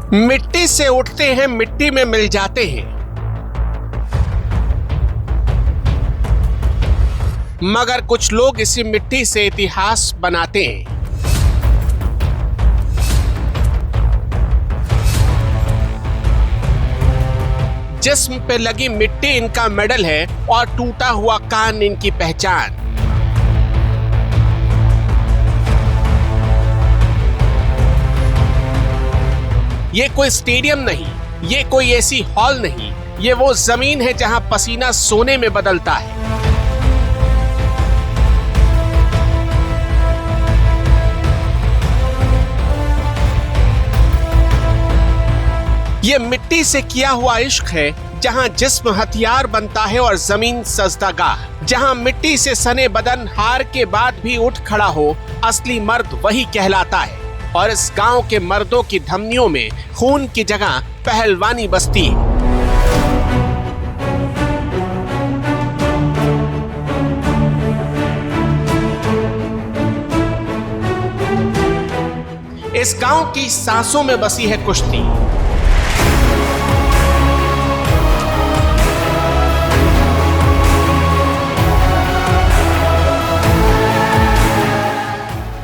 मिट्टी से उठते हैं, मिट्टी में मिल जाते हैं, मगर कुछ लोग इसी मिट्टी से इतिहास बनाते हैं। जिस्म पे लगी मिट्टी इनका मेडल है और टूटा हुआ कान इनकी पहचान। ये कोई स्टेडियम नहीं, ये कोई ऐसी हॉल नहीं, ये वो जमीन है जहां पसीना सोने में बदलता है। ये मिट्टी से किया हुआ इश्क है, जहां जिस्म हथियार बनता है और जमीन सजदागाह। जहां मिट्टी से सने बदन हार के बाद भी उठ खड़ा हो, असली मर्द वही कहलाता है। और इस गांव के मर्दों की धमनियों में खून की जगह पहलवानी बसती है। इस गांव की सांसों में बसी है कुश्ती।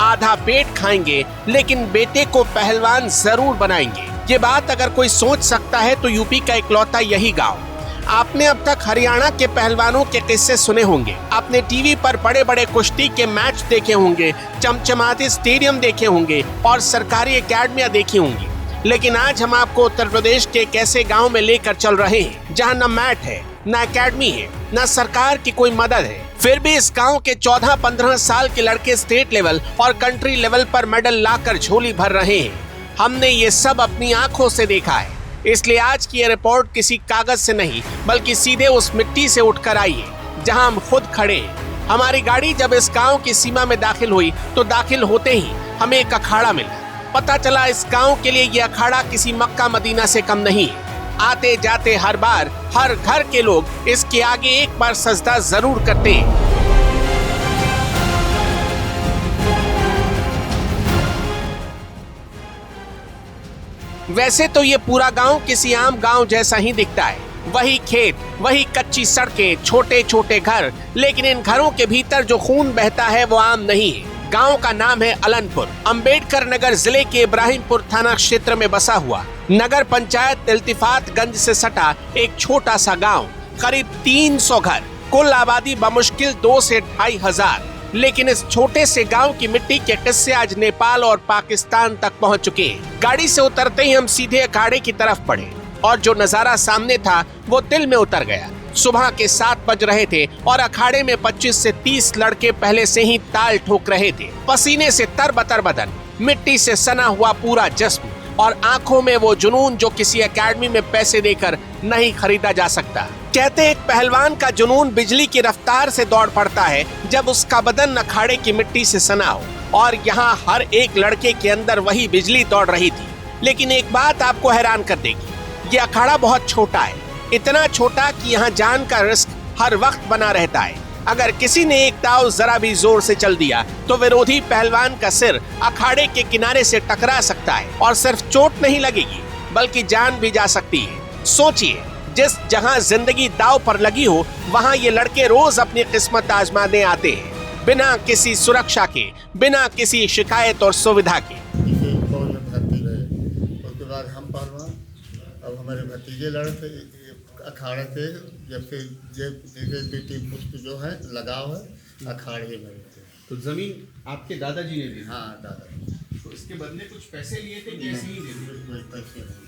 आधा पेट खाएंगे, लेकिन बेटे को पहलवान जरूर बनाएंगे। ये बात अगर कोई सोच सकता है तो यूपी का इकलौता यही गांव। आपने अब तक हरियाणा के पहलवानों के किस्से सुने होंगे, आपने टीवी पर बड़े बड़े कुश्ती के मैच देखे होंगे, चमचमाते स्टेडियम देखे होंगे और सरकारी एकेडमियां देखी होंगी। लेकिन आज हम आपको उत्तर प्रदेश के एक ऐसे गाँव में लेकर चल रहे हैं जहाँ न मैट है, न एकेडमी है, न सरकार की कोई मदद है। फिर भी इस गांव के 14-15 साल के लड़के स्टेट लेवल और कंट्री लेवल पर मेडल लाकर झोली भर रहे हैं। हमने ये सब अपनी आंखों से देखा है, इसलिए आज की ये रिपोर्ट किसी कागज से नहीं बल्कि सीधे उस मिट्टी से उठकर आई है जहां हम खुद खड़े हैं। हमारी गाड़ी जब इस गांव की सीमा में दाखिल हुई तो दाखिल होते ही हमें एक अखाड़ा मिला। पता चला इस गाँव के लिए ये अखाड़ा किसी मक्का मदीना से कम नहीं है। आते जाते हर बार हर घर के लोग इसके आगे एक बार सजदा जरूर करते हैं। वैसे तो ये पूरा गांव किसी आम गांव जैसा ही दिखता है, वही खेत, वही कच्ची सड़कें, छोटे छोटे घर, लेकिन इन घरों के भीतर जो खून बहता है वो आम नहीं है। गांव का नाम है अलनपुर। अंबेडकर नगर जिले के इब्राहिमपुर थाना क्षेत्र में बसा हुआ नगर पंचायत इल्तिफातगंज से सटा एक छोटा सा गांव, करीब 300 घर, कुल आबादी बमुश्किल 2 से 2.5 हजार। लेकिन इस छोटे से गांव की मिट्टी के किस्से आज नेपाल और पाकिस्तान तक पहुंच चुके हैं। गाड़ी से उतरते ही हम सीधे अखाड़े की तरफ बढ़े और जो नजारा सामने था वो दिल में उतर गया। सुबह के 7 बज रहे थे और अखाड़े में 25 से 30 लड़के पहले से ही ताल ठोक रहे थे। पसीने से तरबतर बदन, मिट्टी से सना हुआ पूरा जिस्म और आंखों में वो जुनून जो किसी एकेडमी में पैसे देकर नहीं खरीदा जा सकता। कहते एक पहलवान का जुनून बिजली की रफ्तार से दौड़ पड़ता है जब उसका बदन अखाड़े की मिट्टी से सना हो, और यहाँ हर एक लड़के के अंदर वही बिजली दौड़ रही थी। लेकिन एक बात आपको हैरान कर देगी, ये अखाड़ा बहुत छोटा है, इतना छोटा कि यहाँ जान का रिस्क हर वक्त बना रहता है। अगर किसी ने एक दाव जरा भी जोर से चल दिया तो विरोधी पहलवान का सिर अखाड़े के किनारे से टकरा सकता है और सिर्फ चोट नहीं लगेगी बल्कि जान भी जा सकती है। सोचिए, जिस जहां जिंदगी दाव पर लगी हो वहां ये लड़के रोज अपनी किस्मत आजमाने आते हैं, बिना किसी सुरक्षा के, बिना किसी शिकायत और सुविधा के। उसके बाद हम पहलवान, अब हमारे भतीजे लड़के अखाड़े थे, जब से बेटी पुष्प जो है लगाव है अखाड़े में। तो जमीन आपके दादाजी ने दी? हाँ, दादा। तो इसके बदले कुछ पैसे लिए थे कि ऐसे ही दे दिए? पैसे।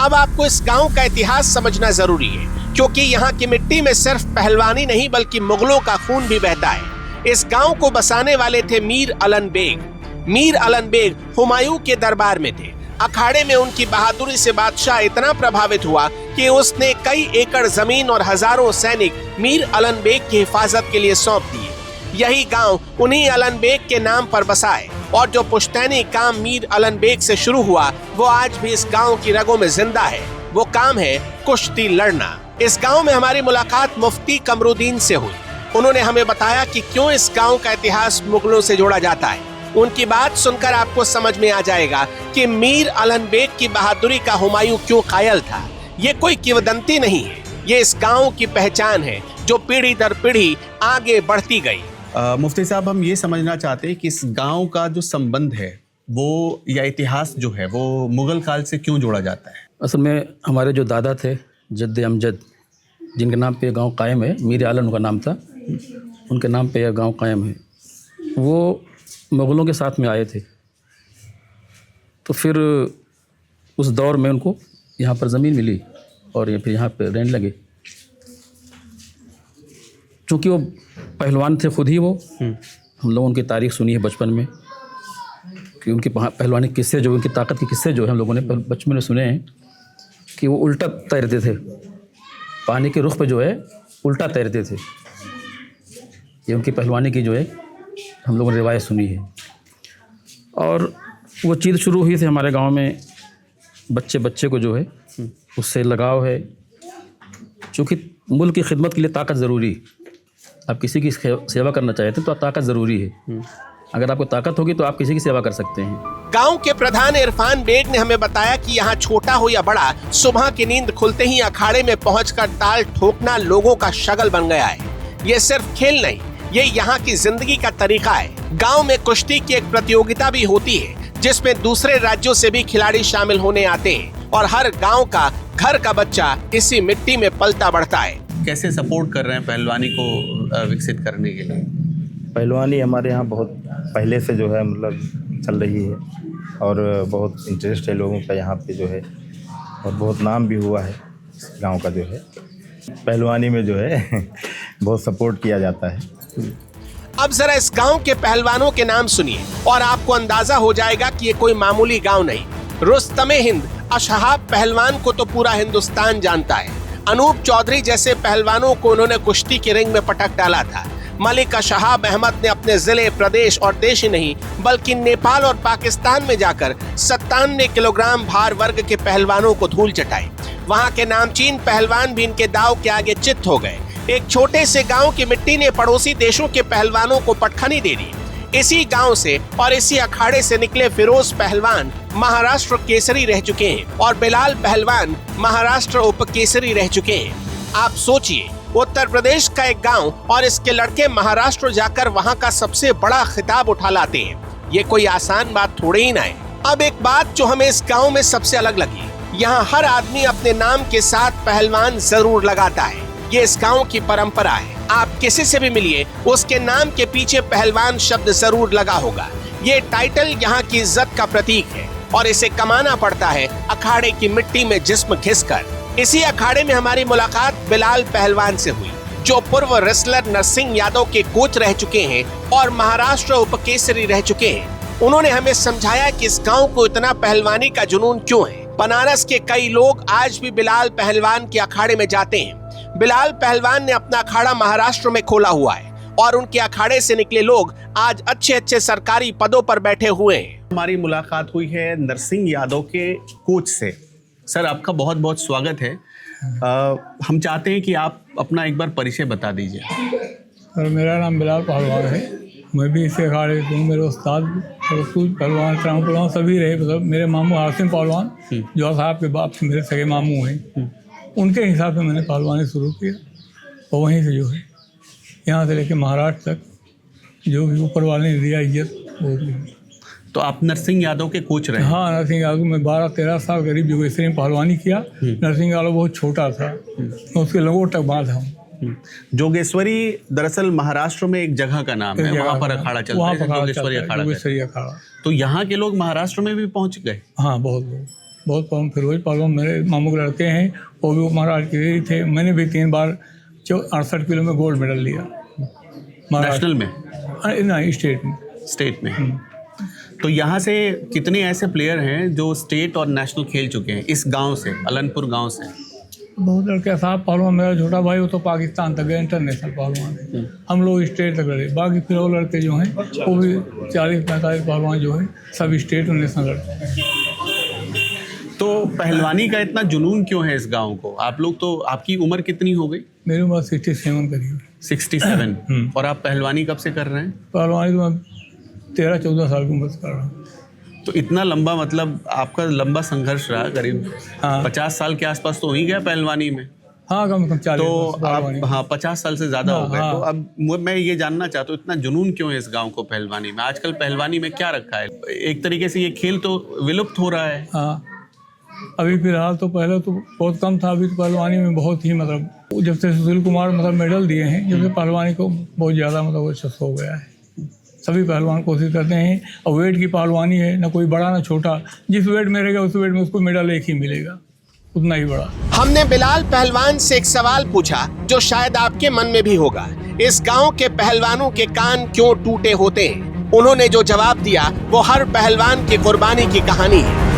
अब आपको इस गांव का इतिहास समझना जरूरी है, क्योंकि यहाँ की मिट्टी में सिर्फ पहलवानी नहीं बल्कि मुगलों का खून भी बहता है। इस गांव को बसाने वाले थे मीर अलन बेग। मीर अलन बेग हुमायूं के दरबार में थे। अखाड़े में उनकी बहादुरी से बादशाह इतना प्रभावित हुआ कि उसने कई एकड़ जमीन और हजारों सैनिक मीर अलन बेग की हिफाजत के लिए सौंप दिए। यही गांव उन्हीं अलन बेग के नाम पर बसा है और जो पुश्तैनी काम मीर अलन बेग से शुरू हुआ वो आज भी इस गांव की रगों में जिंदा है। वो काम है कुश्ती लड़ना। इस गांव में हमारी मुलाकात मुफ्ती कमरुद्दीन से हुई। उन्होंने हमें बताया कि क्यों इस गांव का इतिहास मुगलों से जोड़ा जाता है उनकी बात सुनकर आपको समझ में आ जाएगा कि मीर अलन बेग की बहादुरी का हुमायूं क्यों कायल था। ये कोई किंवदंती नहीं है, ये इस गांव की पहचान है जो पीढ़ी दर पीढ़ी आगे बढ़ती गई। मुफ्ती साहब, हम ये समझना चाहते हैं कि इस गांव का जो संबंध है वो या इतिहास जो है वो मुगल काल से क्यों जोड़ा जाता है? असल में हमारे जो दादा थे जद्द अमजद, जिनके नाम पे गांव कायम है, मीर आलम उनका नाम था, उनके नाम पे यह गांव कायम है। वो मुग़लों के साथ में आए थे, तो फिर उस दौर में उनको यहाँ पर ज़मीन मिली और ये फिर यहाँ पे रहने लगे। चूँकि वो पहलवान थे खुद ही, वो हम लोगों उनकी तारीख़ सुनी है बचपन में कि उनकी पहलवानी किस्से जो, उनकी ताकत के किस्से जो है हम लोगों ने बचपन में सुने हैं कि वो उल्टा तैरते थे, पानी के रुख पे जो है उल्टा तैरते थे। ये उनकी पहलवानी की जो है हम लोगों ने रिवायत सुनी है। और वो चीज़ शुरू हुई थी हमारे गांव में, बच्चे बच्चे को जो है उससे लगाव है। चूँकि मुल्क की खिदमत के लिए ताकत ज़रूरी, आप किसी की सेवा करना चाहते तो ताकत ज़रूरी है। अगर आपको ताकत होगी तो आप किसी की सेवा कर सकते हैं। गांव के प्रधान इरफान बेग ने हमें बताया कि यहाँ छोटा हो या बड़ा, सुबह की नींद खुलते ही अखाड़े में पहुंचकर ताल ठोकना लोगों का शगल बन गया है। ये सिर्फ खेल नहीं, ये यहाँ की जिंदगी का तरीका है। गांव में कुश्ती की एक प्रतियोगिता भी होती है जिसमें दूसरे राज्यों से भी खिलाड़ी शामिल होने आते हैं और हर गाँव का घर का बच्चा इसी मिट्टी में पलता बढ़ता है। कैसे सपोर्ट कर रहे हैं पहलवानी को विकसित करने के लिए? पहलवानी हमारे यहाँ बहुत पहले से जो है मतलब चल रही है और बहुत इंटरेस्ट है लोगों का यहाँ पे जो है, और बहुत नाम भी हुआ है गांव का जो है। पहलवानी में जो है बहुत सपोर्ट किया जाता है। अब जरा इस गांव के पहलवानों के नाम सुनिए और आपको अंदाजा हो जाएगा कि ये कोई मामूली गांव नहीं। रुस्तमे हिंद अशहाब पहलवान को तो पूरा हिंदुस्तान जानता है। अनूप चौधरी जैसे पहलवानों को उन्होंने कुश्ती के रिंग में पटक डाला था। मलिक शहाब अहमद ने अपने जिले, प्रदेश और देश ही नहीं बल्कि नेपाल और पाकिस्तान में जाकर 97 किलोग्राम भार वर्ग के पहलवानों को धूल चटाई। वहां के नामचीन पहलवान भी इनके दाव के आगे चित्त हो गए। एक छोटे से गांव की मिट्टी ने पड़ोसी देशों के पहलवानों को पटखनी दे दी। इसी गांव से और इसी अखाड़े से निकले फिरोज पहलवान महाराष्ट्र केसरी रह चुके हैं और बिलाल पहलवान महाराष्ट्र उप केसरी रह चुके हैं। आप सोचिए, उत्तर प्रदेश का एक गांव और इसके लड़के महाराष्ट्र जाकर वहां का सबसे बड़ा खिताब उठा लाते हैं। ये कोई आसान बात थोड़ी ही ना है। अब एक बात जो हमें इस गांव में सबसे अलग लगी, यहाँ हर आदमी अपने नाम के साथ पहलवान जरूर लगाता है। ये इस गांव की परंपरा है। आप किसी से भी मिलिए, उसके नाम के पीछे पहलवान शब्द जरूर लगा होगा। ये टाइटल यहाँ की इज्जत का प्रतीक है और इसे कमाना पड़ता है अखाड़े की मिट्टी में जिस्म घिसकर। इसी अखाड़े में हमारी मुलाकात बिलाल पहलवान से हुई, जो पूर्व रेसलर नरसिंह यादव के कोच रह चुके हैं और महाराष्ट्र उप केसरी रह चुके हैं। उन्होंने हमें समझाया कि इस गांव को इतना पहलवानी का जुनून क्यों है। बनारस के कई लोग आज भी बिलाल पहलवान के अखाड़े में जाते हैं। बिलाल पहलवान ने अपना अखाड़ा महाराष्ट्र में खोला हुआ है और उनके अखाड़े से निकले लोग आज अच्छे अच्छे सरकारी पदों पर बैठे हुए हैं। हमारी मुलाकात हुई है नरसिंह यादव के कोच से। सर, आपका बहुत बहुत स्वागत है। हम चाहते हैं कि आप अपना एक बार परिचय बता दीजिए। सर, मेरा नाम बिलाल पहलवान है। मैं भी इसे अखाड़े से हूँ। मेरे उस्ताद पहलवान, श्याम पहलवान सभी रहे। मतलब मेरे मामू हासिम पहलवान जो साहब के बाप से मेरे सगे मामू हैं, उनके हिसाब से मैंने पहलवानी शुरू किया और वहीं से जो है यहाँ से लेके महाराष्ट्र तक जो भी ऊपर वाले ने दिया इज्जत बहुत। तो आप नरसिंह यादव के कोच रहे? हाँ, नरसिंह यादव में 12-13 साल करीब जोगेश्वरी में पहलवानी किया। नरसिंह यादव बहुत छोटा था, मैं उसके लंगोट तक बांधा हूँ। जोगेश्वरी दरअसल महाराष्ट्र में एक जगह का नाम है, वहाँ पर अखाड़ा चलता है, जोगेश्वरी अखाड़ा। तो यहाँ के लोग महाराष्ट्र में भी पहुँच गए? हाँ, बहुत लोग, बहुत। फिरोज पहलवान मेरे मामू के लड़के हैं, वो भी महाराष्ट्र के ही थे। मैंने भी 3 बार 68 किलो में गोल्ड मेडल लिया। नेशनल में? नहीं, स्टेट में। तो यहाँ से कितने ऐसे प्लेयर हैं जो स्टेट और नेशनल खेल चुके हैं इस गांव से, अलनपुर गांव से? बहुत लड़के। साहब पहलवान मेरा छोटा भाई, वो तो पाकिस्तान तक गए, इंटरनेशनल पहलवान है। हम लोग स्टेट तक लड़े। बाकी फिर वो लड़के जो हैं वो भी 40-45 पहलवान जो है सब स्टेट और नेशनल लड़ते हैं। तो पहलवानी का इतना जुनून क्यों है इस गांव को? आप लोग तो, आपकी उम्र कितनी हो गई? मेरी उम्र 67 करीब। 67। और आप पहलवानी कब से कर रहे हैं? पहलवानी तो मैं 13-14 साल की उम्र से कर रहा हूँ। तो इतना लंबा, मतलब आपका लंबा संघर्ष रहा, करीब हाँ। 50 साल के आसपास तो हो ही गया पहलवानी में। हाँ, कम से कम 40 तो वर्ष पहलवानी। आप, हाँ, 50 साल से ज्यादा हो गए। हाँ। तो अब मैं ये जानना चाहता हूँ, इतना जुनून क्यों है इस गांव को पहलवानी में? आजकल पहलवानी में क्या रखा है? एक तरीके से ये खेल तो विलुप्त हो रहा है। हाँ, अभी फिलहाल तो पहले तो बहुत कम था, अभी तो पहलवानी में बहुत ही मतलब जब से सुशील कुमार मतलब मेडल दिए हैं, जब से पहलवानी को बहुत ज़्यादा मतलब वर्चस्व हो गया है। सभी पहलवान कोशिश करते हैं, और वेट की पहलवानी है, ना कोई बड़ा ना छोटा, जिस वेट में रहेगा उस वेट में उसको मेडल एक ही मिलेगा, उतना ही बड़ा। हमने बिलाल पहलवान से एक सवाल पूछा जो शायद आपके मन में भी होगा, इस गांव के पहलवानों के कान क्यों टूटे होते हैं? उन्होंने जो जवाब दिया वो हर पहलवान की कुर्बानी की कहानी है।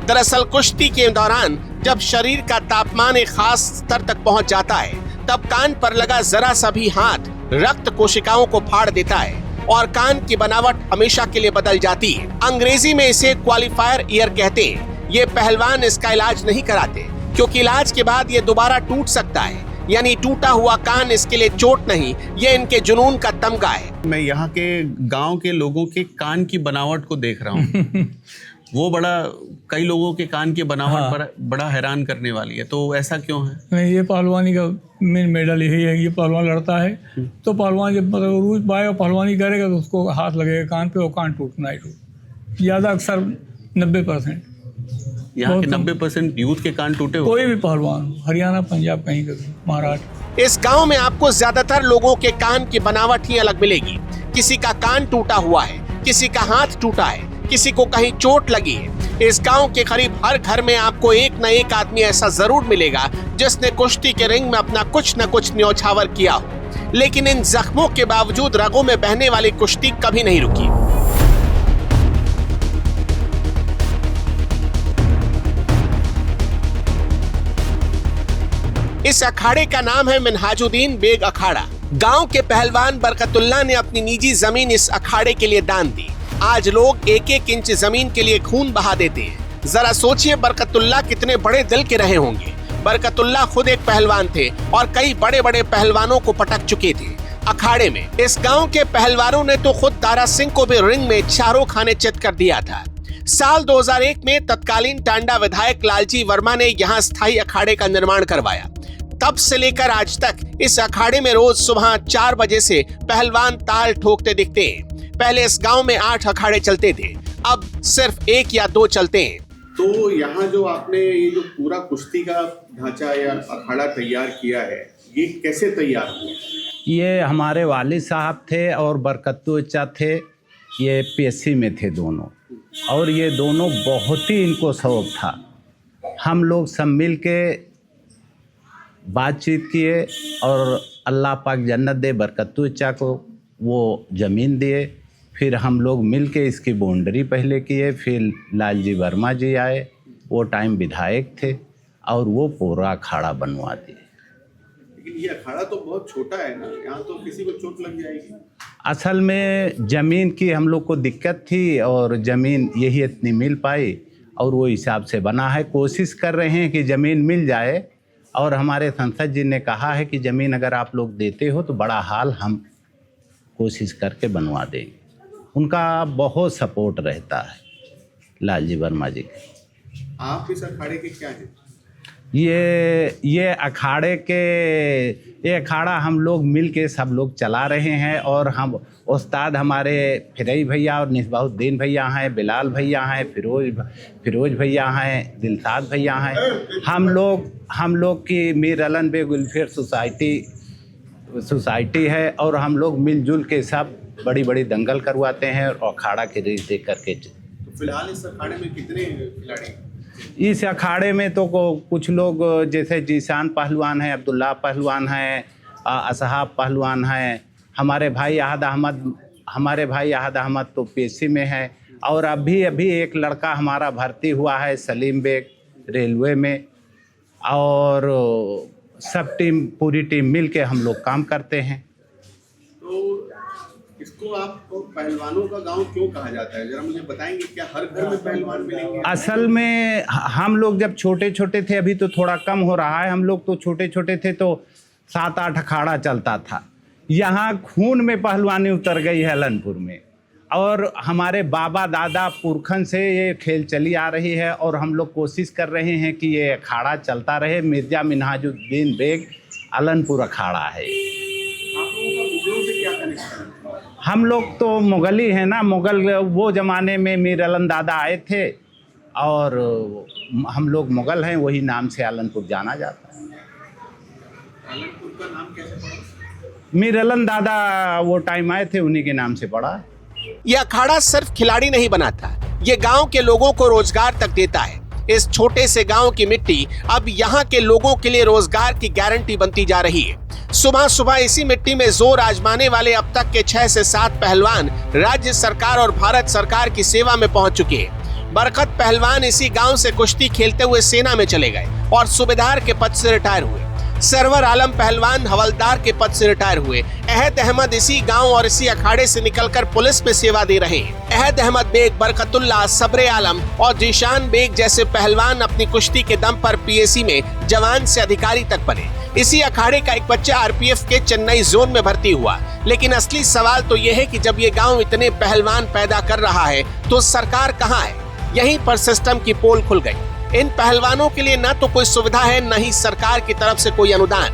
दरअसल कुश्ती के दौरान जब शरीर का तापमान एक खास स्तर तक पहुंच जाता है, तब कान पर लगा जरा सा भी हाथ रक्त कोशिकाओं को फाड़ देता है और कान की बनावट हमेशा के लिए बदल जाती है। अंग्रेजी में इसे क्वालिफायर ईयर कहते हैं। ये पहलवान इसका इलाज नहीं कराते, क्योंकि इलाज के बाद ये दोबारा टूट सकता है। यानी टूटा हुआ कान इसके लिए चोट नहीं, ये इनके जुनून का तमगा है। मैं यहाँ के गांव के लोगों के कान की बनावट को देख रहा हूँ। वो कई लोगों के कान की बनावट पर बड़ा हैरान करने वाली है। तो ऐसा क्यों है? नहीं, ये पहलवानी का मेन मेडल यही है। ये पहलवान लड़ता है तो पहलवान जब मतलब रूज पाए और पहलवानी करेगा तो उसको हाथ लगेगा कान पे और कान टूटना ही टूट। ज़्यादा अक्सर 90%। यहाँ के 90% यूथ के कान टूटे हुए। कोई भी पहलवान, हरियाणा, पंजाब, कहीं का भी, महाराष्ट्र। इस गांव में आपको ज्यादातर लोगों के कान की बनावट ही अलग मिलेगी। किसी का कान टूटा हुआ है, किसी का हाथ टूटा है, किसी को कहीं चोट लगी है। इस गांव के करीब हर घर में आपको एक न एक आदमी ऐसा जरूर मिलेगा जिसने कुश्ती के रिंग में अपना कुछ न कुछ न्यौछावर किया हो। लेकिन इन जख्मों के बावजूद रगों में बहने वाली कुश्ती कभी नहीं रुकी। इस अखाड़े का नाम है मिन्हाजुद्दीन बेग अखाड़ा। गांव के पहलवान बरकतुल्लाह ने अपनी निजी जमीन इस अखाड़े के लिए दान दी। आज लोग एक एक इंच जमीन के लिए खून बहा देते हैं। जरा सोचिए बरकतुल्लाह कितने बड़े दिल के रहे होंगे। बरकतुल्लाह खुद एक पहलवान थे और कई बड़े बड़े पहलवानों को पटक चुके थे अखाड़े में। इस गांव के पहलवानों ने तो खुद दारा सिंह को भी रिंग में चारों खाने चित कर दिया था। साल 2001 में तत्कालीन टांडा विधायक लालजी वर्मा ने यहाँ स्थायी अखाड़े का निर्माण करवाया। तब से लेकर आज तक इस अखाड़े में रोज सुबह 4 बजे से पहलवान ताल ठोकते दिखते हैं। पहले इस गांव में 8 अखाड़े चलते थे, अब सिर्फ 1 या 2 चलते हैं। तो यहाँ जो आपने ये जो पूरा कुश्ती का ढांचा या अखाड़ा तैयार किया है, ये कैसे तैयार हुआ? ये हमारे वालिद साहब थे और बरकतुल्लाह थे, ये पीएससी में थे दोनों, और ये दोनों बहुत ही इनको शौक था। हम लोग सब मिल के बातचीत किए और अल्लाह पाक जन्नत दे बरकतुल्लाह को वो ज़मीन दिए। फिर हम लोग मिल के इसकी बाउंड्री पहले किए, फिर लालजी वर्मा जी आए, वो टाइम विधायक थे, और वो पूरा अखाड़ा बनवा दिए। लेकिन ये अखाड़ा तो बहुत छोटा है ना, यहाँ तो किसी को चोट लग जाएगी। असल में ज़मीन की हम लोग को दिक्कत थी और ज़मीन यही इतनी मिल पाई, और वो हिसाब से बना है। कोशिश कर रहे हैं कि ज़मीन मिल जाए, और हमारे संसद जी ने कहा है कि ज़मीन अगर आप लोग देते हो तो बड़ा हाल हम कोशिश करके बनवा देंगे। उनका बहुत सपोर्ट रहता है लालजी वर्मा जी के। आप इस अखाड़े के क्या हैं? ये अखाड़ा हम लोग मिल के सब लोग चला रहे हैं, और हम उस्ताद हमारे फिरई भैया और निस्बाउद्दीन भैया हैं, बिलाल भैया हैं, फिरोज भैया हैं, दिलसाद भैया हैं। हम लोग की मीर अलन बेग वेलफेयर सोसाइटी है, और हम लोग मिलजुल के सब बड़ी बड़ी दंगल करवाते हैं और अखाड़ा के रेस दे करके। तो फिलहाल इस अखाड़े में कितने खिलाड़ी? इस अखाड़े में तो कुछ लोग जैसे जीशान पहलवान हैं, अब्दुल्ला पहलवान हैं, असहाब पहलवान हैं, हमारे भाई अहद अहमद तो पीएससी में है, और अभी एक लड़का हमारा भर्ती हुआ है सलीम बेग रेलवे में, और सब पूरी टीम मिल के हम लोग काम करते हैं। तो इस इसको आप पहलवानों का गांव क्यों कहा जाता है, जरा मुझे बताएंगे? क्या हर घर में पहलवान मिलेंगे? असल में हम लोग जब छोटे छोटे थे, अभी तो थोड़ा कम हो रहा है, हम लोग तो छोटे छोटे थे तो 7-8 अखाड़ा चलता था। यहाँ खून में पहलवानी उतर गई है अलनपुर में, और हमारे बाबा दादा पुरखन से ये खेल चली आ रही है, और हम लोग कोशिश कर रहे हैं कि ये अखाड़ा चलता रहे। मिर्जा मिन्हाजुद्दीन बेग अलनपुर अखाड़ा है। आप लोगों का मुगलों से क्या कनेक्शन है? हम लोग तो मुगल ही हैं ना। मुगल वो ज़माने में मीर अलन दादा आए थे, और हम लोग मुगल हैं, वही नाम से अलनपुर जाना जाता है। अलनपुर का नाम कैसे पड़ा? मीर अलन दादा वो टाइम आए थे, उन्हीं के नाम से पड़ा। यह अखाड़ा सिर्फ खिलाड़ी नहीं बनाता, ये गांव के लोगों को रोजगार तक देता है। इस छोटे से गांव की मिट्टी अब यहाँ के लोगों के लिए रोजगार की गारंटी बनती जा रही है। सुबह सुबह इसी मिट्टी में जोर आजमाने वाले अब तक के 6 से 7 पहलवान राज्य सरकार और भारत सरकार की सेवा में पहुंच चुके हैं। बरकत पहलवान इसी गांव से कुश्ती खेलते हुए सेना में चले गए और सूबेदार के पद से रिटायर हुए। सरवर आलम पहलवान हवलदार के पद से रिटायर हुए। अहद अहमद इसी गांव और इसी अखाड़े से निकलकर पुलिस में सेवा दे रहे हैं। अहद अहमद बेग, बरकतुल्ला, सब्रे आलम और जीशान बेग जैसे पहलवान अपनी कुश्ती के दम पर पीएसी में जवान से अधिकारी तक बने। इसी अखाड़े का एक बच्चा आरपीएफ के चेन्नई जोन में भर्ती हुआ। लेकिन असली सवाल तो यह है कि जब ये गाँव इतने पहलवान पैदा कर रहा है तो सरकार कहाँ है? यहीं पर सिस्टम की पोल खुल गई। इन पहलवानों के लिए न तो कोई सुविधा है, न ही सरकार की तरफ से कोई अनुदान।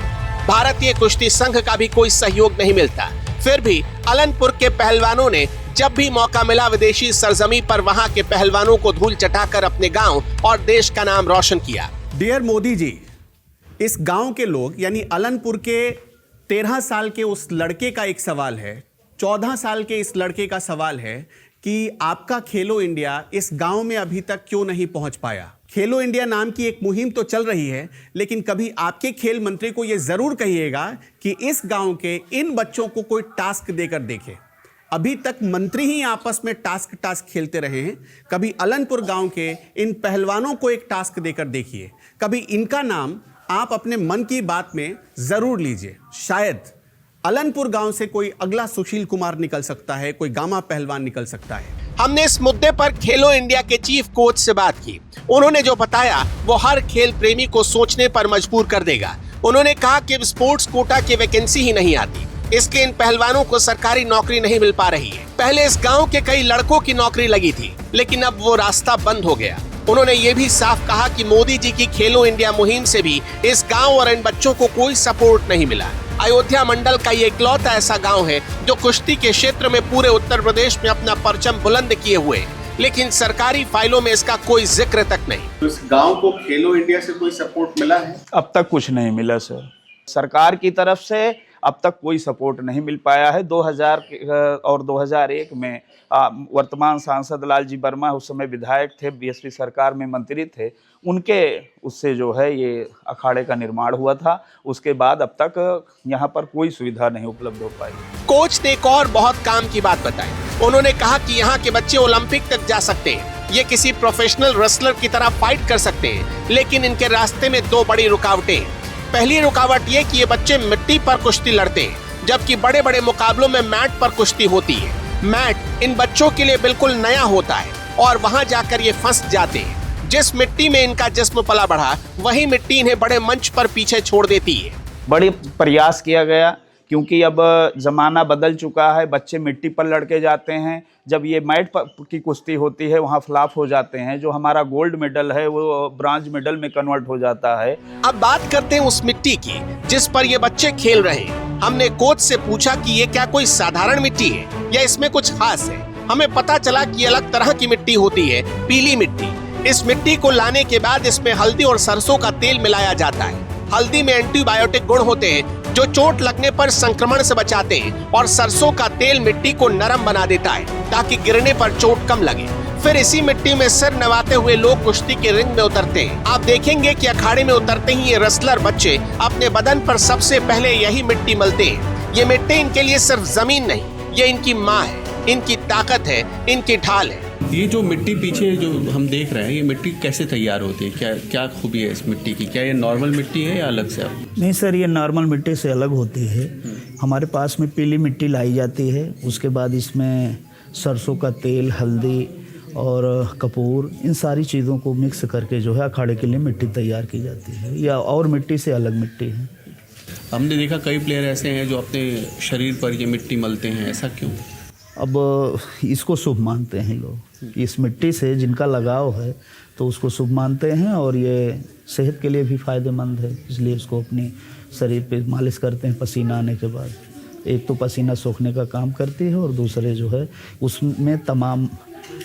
भारतीय कुश्ती संघ का भी कोई सहयोग नहीं मिलता। फिर भी अलनपुर के पहलवानों ने जब भी मौका मिला विदेशी सरजमी पर वहां के पहलवानों को धूल चटाकर अपने गांव और देश का नाम रोशन किया। डियर मोदी जी, इस गांव के लोग यानी अलनपुर के 13 साल के उस लड़के का एक सवाल है, 14 साल के इस लड़के का सवाल है कि आपका खेलो इंडिया इस गांव में अभी तक क्यों नहीं पहुंच पाया। खेलो इंडिया नाम की एक मुहिम तो चल रही है, लेकिन कभी आपके खेल मंत्री को यह जरूर कहिएगा कि इस गांव के इन बच्चों को कोई टास्क देकर देखे। अभी तक मंत्री ही आपस में टास्क खेलते रहे हैं। कभी अलनपुर गांव के इन पहलवानों को एक टास्क देकर देखिए। कभी इनका नाम आप अपने मन की बात में जरूर लीजिए। शायद अलनपुर गांव से कोई अगला सुशील कुमार निकल सकता है, कोई गामा पहलवान निकल सकता है। हमने इस मुद्दे पर खेलो इंडिया के चीफ कोच से बात की। उन्होंने जो बताया वो हर खेल प्रेमी को सोचने पर मजबूर कर देगा। उन्होंने कहा कि स्पोर्ट्स कोटा की वैकेंसी ही नहीं आती, इसलिए इन पहलवानों को सरकारी नौकरी नहीं मिल पा रही है। पहले इस गांव के कई लड़कों की नौकरी लगी थी, लेकिन अब वो रास्ता बंद हो गया। उन्होंने ये भी साफ कहा कि मोदी जी की खेलो इंडिया मुहिम से भी इस गांव और इन बच्चों को कोई सपोर्ट नहीं मिला। अयोध्या मंडल का ये इकलौता ऐसा गांव है जो कुश्ती के क्षेत्र में पूरे उत्तर प्रदेश में अपना परचम बुलंद किए हुए, लेकिन सरकारी फाइलों में इसका कोई जिक्र तक नहीं। तो इस गांव को खेलो इंडिया से कोई सपोर्ट मिला है? अब तक कुछ नहीं मिला सर। सरकार की तरफ से अब तक कोई सपोर्ट नहीं मिल पाया है। 2000 और 2001 में वर्तमान सांसद लालजी वर्मा उस समय विधायक थे, बीएसपी सरकार में मंत्री थे, उनके उससे जो है ये अखाड़े का निर्माण हुआ था। उसके बाद अब तक यहाँ पर कोई सुविधा नहीं उपलब्ध हो पाई। कोच ने एक और बहुत काम की बात बताई। उन्होंने कहा कि यहाँ के बच्चे ओलंपिक तक जा सकते हैं, ये किसी प्रोफेशनल रेसलर की तरह फाइट कर सकते हैं, लेकिन इनके रास्ते में 2 बड़ी रुकावटें हैं। पहली रुकावट ये कि ये बच्चे मिट्टी पर कुश्ती लड़ते हैं, जबकि बड़े बड़े मुकाबलों में मैट पर कुश्ती होती है। मैट इन बच्चों के लिए बिल्कुल नया होता है और वहां जाकर ये फंस जाते हैं। जिस मिट्टी में इनका जिस्म पला बढ़ा, वही मिट्टी इन्हें बड़े मंच पर पीछे छोड़ देती है। बड़े प्रयास किया गया, क्योंकि अब ज़माना बदल चुका है। बच्चे मिट्टी पर लड़के जाते हैं, जब ये मैट पर की कुश्ती होती है वहाँ फ्लॉप हो जाते हैं। जो हमारा गोल्ड मेडल है वो ब्रॉन्ज मेडल में कन्वर्ट हो जाता है। अब बात करते हैं उस मिट्टी की जिस पर ये बच्चे खेल रहे हैं। हमने कोच से पूछा कि ये क्या कोई साधारण मिट्टी है या इसमें कुछ खास है। हमें पता चला कि ये अलग तरह की मिट्टी होती है, पीली मिट्टी। इस मिट्टी को लाने के बाद इसमें हल्दी और सरसों का तेल मिलाया जाता है। हल्दी में एंटीबायोटिक गुण होते हैं जो चोट लगने पर संक्रमण से बचाते हैं, और सरसों का तेल मिट्टी को नरम बना देता है ताकि गिरने पर चोट कम लगे। फिर इसी मिट्टी में सिर नवाते हुए लोग कुश्ती के रिंग में उतरते हैं। आप देखेंगे कि अखाड़े में उतरते ही ये रेसलर बच्चे अपने बदन पर सबसे पहले यही मिट्टी मलते हैं। ये मिट्टी इनके लिए सिर्फ जमीन नहीं, ये इनकी माँ है, इनकी ताकत है, इनकी ढाल है। ये जो मिट्टी पीछे जो हम देख रहे हैं, ये मिट्टी कैसे तैयार होती है? क्या खूबी है इस मिट्टी की? क्या ये नॉर्मल मिट्टी है या अलग से? नहीं सर, ये नॉर्मल मिट्टी से अलग होती है। हमारे पास में पीली मिट्टी लाई जाती है, उसके बाद इसमें सरसों का तेल, हल्दी और कपूर, इन सारी चीज़ों को मिक्स करके जो है अखाड़े के लिए मिट्टी तैयार की जाती है, या और मिट्टी से अलग मिट्टी है। हमने देखा कई प्लेयर ऐसे हैं जो अपने शरीर पर ये मिट्टी मलते हैं, ऐसा क्यों? अब इसको शुभ मानते हैं लोग, इस मिट्टी से जिनका लगाव है तो उसको शुभ मानते हैं, और ये सेहत के लिए भी फ़ायदेमंद है, इसलिए इसको अपनी शरीर पे मालिश करते हैं पसीना आने के बाद। एक तो पसीना सोखने का काम करती है और दूसरे जो है उसमें तमाम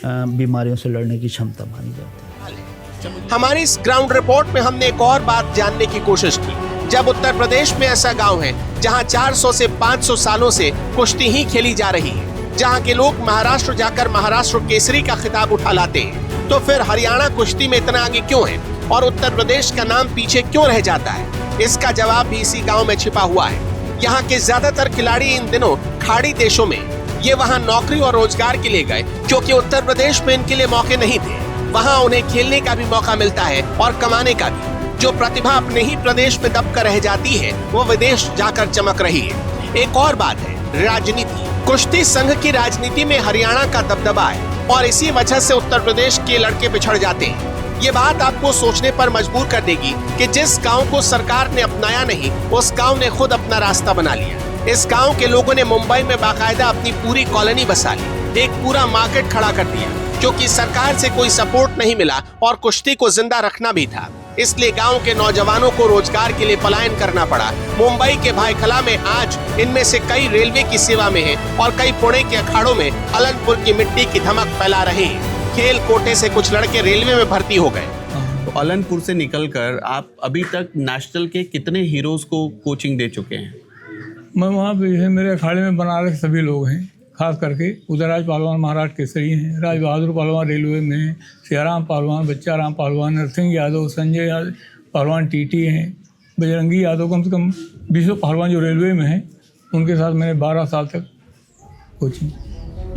बीमारियों से लड़ने की क्षमता मानी जाती है। हमारी इस ग्राउंड रिपोर्ट में हमने एक और बात जानने की कोशिश की। जब उत्तर प्रदेश में ऐसा गांव है जहां 400 से 500 सालों से कुश्ती ही खेली जा रही है, जहां के लोग महाराष्ट्र जाकर महाराष्ट्र केसरी का खिताब उठा लाते हैं, तो फिर हरियाणा कुश्ती में इतना आगे क्यों है और उत्तर प्रदेश का नाम पीछे क्यों रह जाता है? इसका जवाब भी इसी गाँव में छिपा हुआ है। यहाँ के ज्यादातर खिलाड़ी इन दिनों खाड़ी देशों में, ये वहाँ नौकरी और रोजगार के लिए गए क्योंकि उत्तर प्रदेश में इनके लिए मौके नहीं थे। वहाँ उन्हें खेलने का भी मौका मिलता है और कमाने का भी। जो प्रतिभा अपने ही प्रदेश में दब कर रह जाती है वो विदेश जाकर चमक रही है। एक और बात है राजनीति। कुश्ती संघ की राजनीति में हरियाणा का दबदबा है और इसी वजह से उत्तर प्रदेश के लड़के पिछड़ जाते हैं। ये बात आपको सोचने पर मजबूर कर देगी कि जिस गांव को सरकार ने अपनाया नहीं, उस गांव ने खुद अपना रास्ता बना लिया। इस गांव के लोगों ने मुंबई में बाकायदा अपनी पूरी कॉलोनी बसा ली, एक पूरा मार्केट खड़ा कर दिया, क्योंकि सरकार से कोई सपोर्ट नहीं मिला और कुश्ती को जिंदा रखना भी था। इसलिए गांव के नौजवानों को रोजगार के लिए पलायन करना पड़ा। मुंबई के भाईखला में आज इनमें से कई रेलवे की सेवा में हैं और कई पुणे के अखाड़ों में अलनपुर की मिट्टी की धमक फैला रहे हैं। खेल कोटे से कुछ लड़के रेलवे में भर्ती हो गए। तो अलनपुर से निकलकर आप अभी तक नेशनल के कितने हीरोज को कोचिंग दे चुके हैं? मैं वहाँ पे मेरे अखाड़े में बनारस के सभी लोग हैं, खास करके उदयराज पहलवान महाराष्ट्र केसरी हैं, राज बहादुर पहलवान रेलवे में हैं, सियाराम पहलवान, बच्चा राम पहलवान, नरसिंह यादव, संजय यादव पहलवान टीटी हैं, बजरंगी यादव, कम से कम 20 पहलवान जो रेलवे में हैं, उनके साथ मैंने 12 साल तक कोचिंग।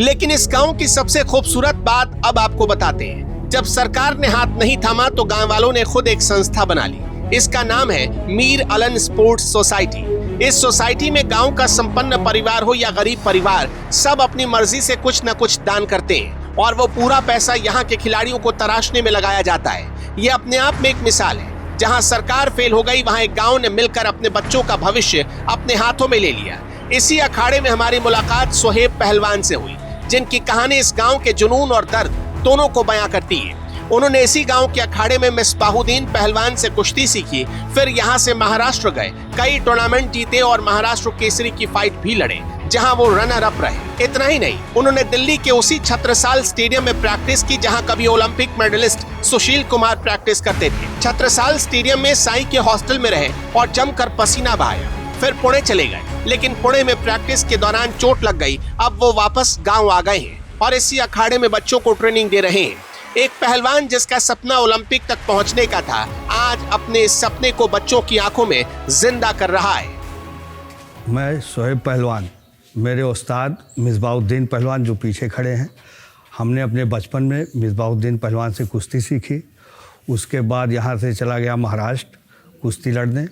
लेकिन इस गांव की सबसे खूबसूरत बात अब आपको बताते हैं। जब सरकार ने हाथ नहीं थामा तो गांव वालों ने खुद एक संस्था बना ली। इसका नाम है मीर अलन स्पोर्ट्स सोसाइटी। इस सोसाइटी में गांव का संपन्न परिवार हो या गरीब परिवार, सब अपनी मर्जी से कुछ न कुछ दान करते हैं और वो पूरा पैसा यहाँ के खिलाड़ियों को तराशने में लगाया जाता है। ये अपने आप में एक मिसाल है। जहाँ सरकार फेल हो गई, वहाँ एक गाँव ने मिलकर अपने बच्चों का भविष्य अपने हाथों में ले लिया। इसी अखाड़े में हमारी मुलाकात सोहेब पहलवान से हुई, जिनकी कहानी इस गांव के जुनून और दर्द दोनों को बयां करती है। उन्होंने इसी गांव के अखाड़े में मिसबाहुद्दीन पहलवान से कुश्ती सीखी, फिर यहां से महाराष्ट्र गए, कई टूर्नामेंट जीते और महाराष्ट्र केसरी की फाइट भी लड़े, जहां वो रनर अप रहे। इतना ही नहीं, उन्होंने दिल्ली के उसी छत्रसाल स्टेडियम में प्रैक्टिस की जहां कभी Olympic medallist Sushil Kumar practice करते थे। छत्रसाल स्टेडियम में साई के हॉस्टल में रहे और जमकर पसीना बहाया। फिर पुणे चले गए, लेकिन पुणे में प्रैक्टिस के दौरान चोट लग गई। अब वो वापस गांव आ गए हैं और इसी अखाड़े में बच्चों को ट्रेनिंग दे रहे हैं। एक पहलवान जिसका सपना ओलंपिक तक पहुंचने का था, आज अपने इस सपने को बच्चों की आंखों में जिंदा कर रहा है। मैं सोहेब पहलवान, मेरे उस्ताद मिसबाहुद्दीन पहलवान जो पीछे खड़े हैं, हमने अपने बचपन में मिसबाहुद्दीन पहलवान से कुश्ती सीखी। उसके बाद यहाँ से चला गया महाराष्ट्र कुश्ती लड़ने।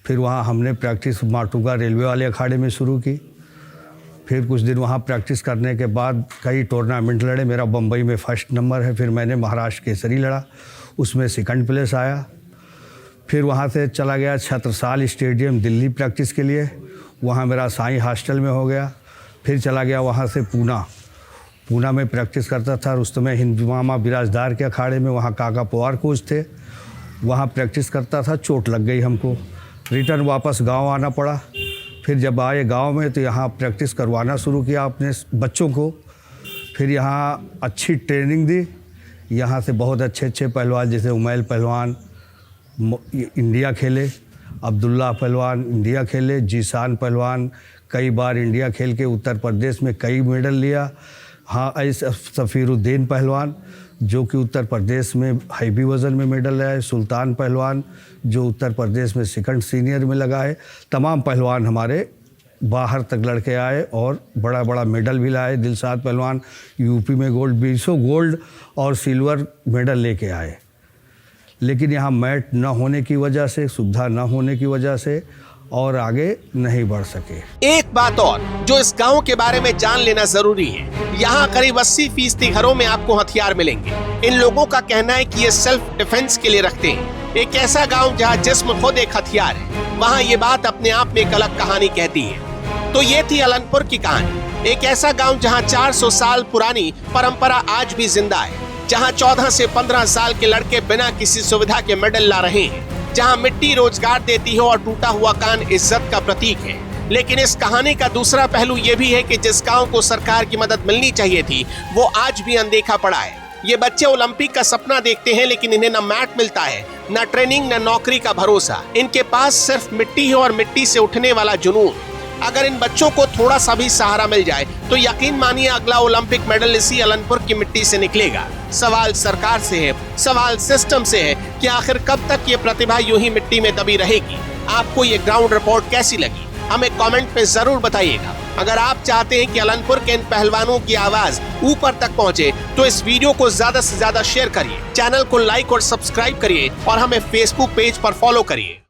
फिर वहाँ हमने प्रैक्टिस माटुगा रेलवे वाले अखाड़े में शुरू की। फिर कुछ दिन वहाँ प्रैक्टिस करने के बाद कई टूर्नामेंट लड़े। मेरा बम्बई में फर्स्ट नंबर है। फिर मैंने महाराष्ट्र केसरी लड़ा, उसमें सेकंड प्लेस आया। फिर वहाँ से चला गया छत्रसाल स्टेडियम दिल्ली प्रैक्टिस के लिए, वहाँ मेरा साई हॉस्टल में हो गया। फिर चला गया वहाँ से पूना में प्रैक्टिस करता था। उस समय हिंदमामा बिराजदार के अखाड़े में, वहाँ काका पवार कोच थे, वहाँ प्रैक्टिस करता था। चोट लग गई हमको, रिटर्न वापस गांव आना पड़ा। फिर जब आए गांव में तो यहाँ प्रैक्टिस करवाना शुरू किया अपने बच्चों को। फिर यहाँ अच्छी ट्रेनिंग दी। यहाँ से बहुत अच्छे अच्छे पहलवान जैसे उमैल पहलवान इंडिया खेले, अब्दुल्ला पहलवान इंडिया खेले, जीसान पहलवान कई बार इंडिया खेल के उत्तर प्रदेश में कई मेडल लिया। हाँ, ऐसे सफ़ीरुद्दीन पहलवान जो कि उत्तर प्रदेश में हैवी वज़न में मेडल लाए, सुल्तान पहलवान जो उत्तर प्रदेश में सेकंड सीनियर में लगा है। तमाम पहलवान हमारे बाहर तक लड़के आए और बड़ा बड़ा मेडल भी लाए। दिलशाद पहलवान यूपी में गोल्ड, 20 गोल्ड और सिल्वर मेडल लेके आए। लेकिन यहाँ मैट न होने की वजह से, सुविधा न होने की वजह से और आगे नहीं बढ़ सके। एक बात और जो इस गांव के बारे में जान लेना जरूरी है, यहाँ करीब 80% घरों में आपको हथियार मिलेंगे। इन लोगों का कहना है कि ये सेल्फ डिफेंस के लिए रखते हैं। एक ऐसा गांव जहाँ जिस्म खुद एक हथियार है, वहाँ ये बात अपने आप में एक अलग कहानी कहती है। तो ये थी अलनपुर की कहानी। एक ऐसा गांव जहाँ 400 साल पुरानी परंपरा आज भी जिंदा है, जहाँ 14 से 15 साल के लड़के बिना किसी सुविधा के मेडल ला रहे हैं, जहाँ मिट्टी रोजगार देती है और टूटा हुआ कान इज्जत का प्रतीक है। लेकिन इस कहानी का दूसरा पहलू ये भी है कि जिस गांव को सरकार की मदद मिलनी चाहिए थी, वो आज भी अनदेखा पड़ा है। ये बच्चे ओलंपिक का सपना देखते हैं, लेकिन इन्हें न मैट मिलता है, न ट्रेनिंग, न नौकरी का भरोसा। इनके पास सिर्फ मिट्टी है और मिट्टी से उठने वाला जुनून। अगर इन बच्चों को थोड़ा सा भी सहारा मिल जाए तो यकीन मानिए अगला ओलंपिक मेडल इसी अलनपुर की मिट्टी से निकलेगा। सवाल सरकार से है, सवाल सिस्टम से है कि आखिर कब तक ये प्रतिभा यूं ही मिट्टी में दबी रहेगी। आपको ये ग्राउंड रिपोर्ट कैसी लगी, हमें कमेंट में जरूर बताइएगा। अगर आप चाहते हैं कि अलनपुर के इन पहलवानों की आवाज ऊपर तक पहुंचे तो इस वीडियो को ज्यादा से ज्यादा शेयर करिए, चैनल को लाइक और सब्सक्राइब करिए और हमें फेसबुक पेज पर फॉलो करिए।